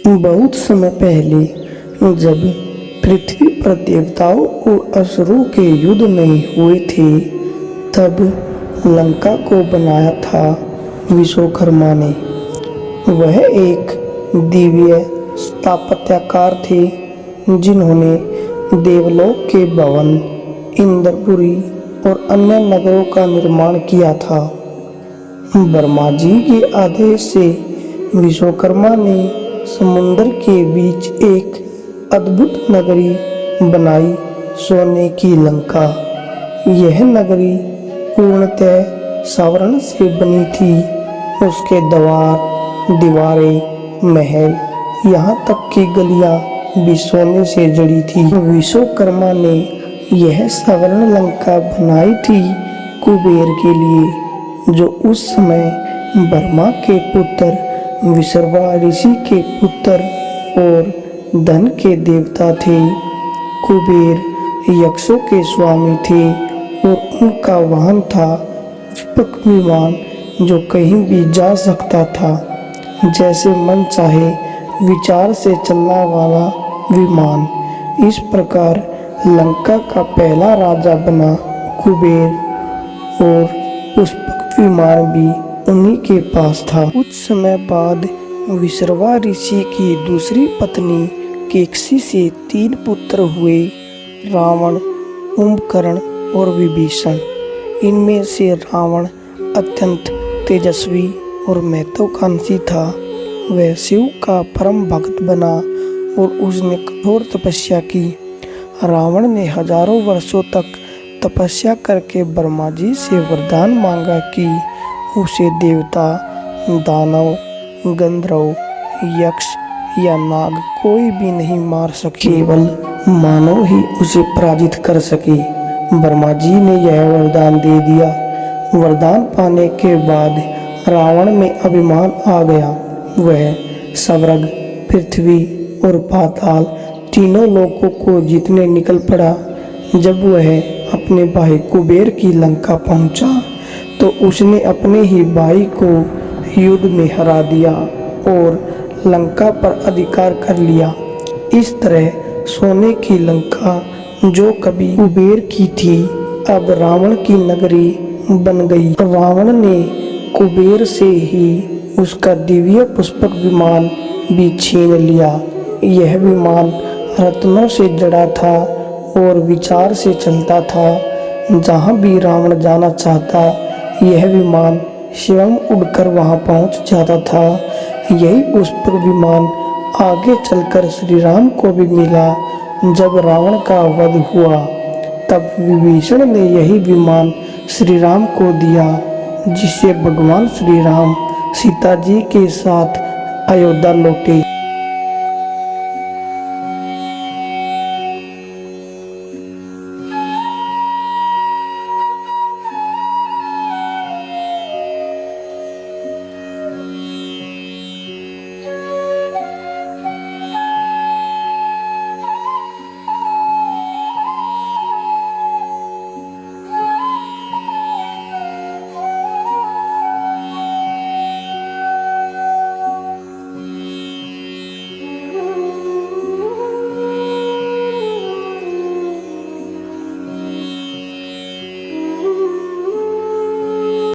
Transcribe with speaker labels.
Speaker 1: बहुत समय पहले जब पृथ्वी पर देवताओं और असुरों के युद्ध नहीं हुए थे, तब लंका को बनाया था विश्वकर्मा ने। वह एक दिव्य स्थापत्यकार थे जिन्होंने देवलोक के भवन, इंद्रपुरी और अन्य नगरों का निर्माण किया था। ब्रह्मा जी के आदेश से विश्वकर्मा ने समुद्र के बीच एक अद्भुत नगरी बनाई, सोने की लंका। यह नगरी पूर्णतः स्वर्ण से बनी थी। उसके द्वार, दीवारें, महल, यहाँ तक कि गलियां भी सोने से जड़ी थी। विश्वकर्मा ने यह स्वर्ण लंका बनाई थी कुबेर के लिए, जो उस समय ब्रह्मा के पुत्र, विश्रवा ऋषि के पुत्र और धन के देवता थे। कुबेर यक्षों के स्वामी थे और उनका वाहन था पुष्पक विमान, जो कहीं भी जा सकता था, जैसे मन चाहे विचार से चलने वाला विमान। इस प्रकार लंका का पहला राजा बना कुबेर, और पुष्पक विमान भी उन्हीं के पास था। कुछ समय बाद विश्रवा ऋषि की दूसरी पत्नी केकसी से 3 पुत्र हुए, रावण, कुंभकर्ण और विभीषण। इनमें से रावण अत्यंत तेजस्वी और महत्वाकांक्षी था। वह शिव का परम भक्त बना और उसने कठोर तपस्या की। रावण ने हजारों वर्षों तक तपस्या करके ब्रह्मा जी से वरदान मांगा कि उसे देवता, दानव, गंधर्व, यक्ष या नाग कोई भी नहीं मार सके, केवल मानव ही उसे पराजित कर सके। ब्रह्मा जी ने यह वरदान दे दिया। वरदान पाने के बाद रावण में अभिमान आ गया। वह स्वर्ग, पृथ्वी और पाताल तीनों लोकों को जीतने निकल पड़ा। जब वह अपने भाई कुबेर की लंका पहुंचा, तो उसने अपने ही भाई को युद्ध में हरा दिया और लंका पर अधिकार कर लिया। इस तरह सोने की लंका, जो कभी कुबेर की थी, अब रावण की नगरी बन गई। रावण ने कुबेर से ही उसका दिव्य पुष्पक विमान भी छीन लिया। यह विमान रत्नों से जड़ा था और विचार से चलता था। जहाँ भी रावण जाना चाहता, यह विमान स्वयं उड़कर वहाँ पहुँच जाता था। यही पुष्पक विमान आगे चलकर श्री राम को भी मिला। जब रावण का वध हुआ, तब विभीषण ने यही विमान श्री राम को दिया, जिससे भगवान श्री राम सीता जी के साथ अयोध्या लौटे।